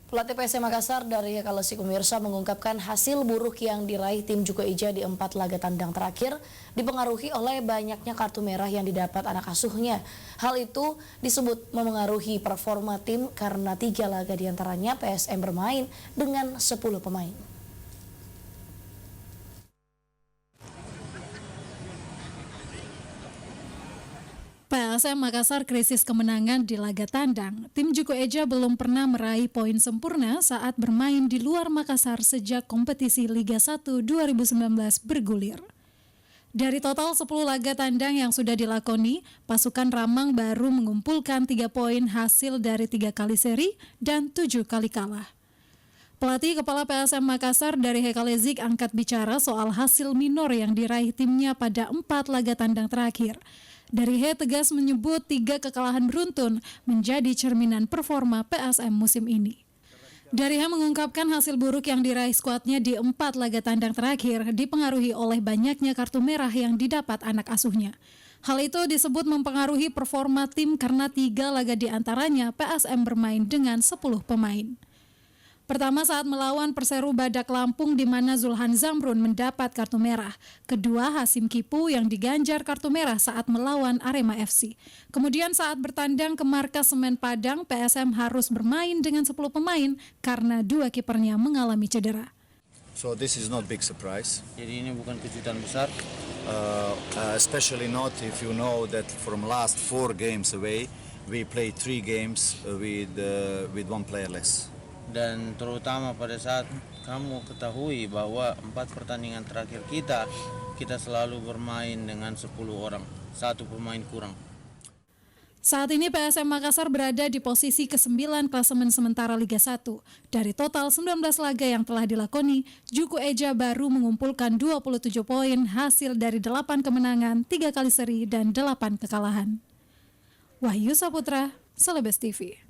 Pelatih PSM Makassar dari Kalesi Pemirsa mengungkapkan hasil buruk yang diraih tim Juku Eja di 4 laga tandang terakhir dipengaruhi oleh banyaknya kartu merah yang didapat anak asuhnya. Hal itu disebut memengaruhi performa tim karena 3 laga diantaranya PSM bermain dengan 10 pemain. PSM Makassar krisis kemenangan di laga tandang. Tim Juku Eja belum pernah meraih poin sempurna saat bermain di luar Makassar sejak kompetisi Liga 1 2019 bergulir. Dari total 10 laga tandang yang sudah dilakoni, pasukan Ramang baru mengumpulkan 3 poin hasil dari 3 kali seri dan 7 kali kalah. Pelatih kepala PSM Makassar dari Hekalezik angkat bicara soal hasil minor yang diraih timnya pada 4 laga tandang terakhir. Dari He tegas menyebut 3 kekalahan beruntun menjadi cerminan performa PSM musim ini. Dari He mengungkapkan hasil buruk yang diraih skuadnya di 4 laga tandang terakhir dipengaruhi oleh banyaknya kartu merah yang didapat anak asuhnya. Hal itu disebut mempengaruhi performa tim karena 3 laga diantaranya PSM bermain dengan 10 pemain. Pertama saat melawan Perseru Badak Lampung di mana Zulhan Zamrun mendapat kartu merah. Kedua Hasim Kipu yang diganjar kartu merah saat melawan Arema FC. Kemudian saat bertandang ke Markas Semen Padang, PSM harus bermain dengan 10 pemain karena 2 kipernya mengalami cedera. So this is not big surprise. Jadi ini bukan kejutan besar. Especially not if you know that from last 4 games away, we played 3 games with 1 player less. Dan terutama pada saat kamu ketahui bahwa 4 pertandingan terakhir kita selalu bermain dengan 10 orang, 1 pemain kurang. Saat ini PSM Makassar berada di posisi ke-9 klasemen sementara Liga 1. Dari total 19 laga yang telah dilakoni, Juku Eja baru mengumpulkan 27 poin hasil dari 8 kemenangan, 3 kali seri dan 8 kekalahan. Wahyu Saputra, Celebes TV.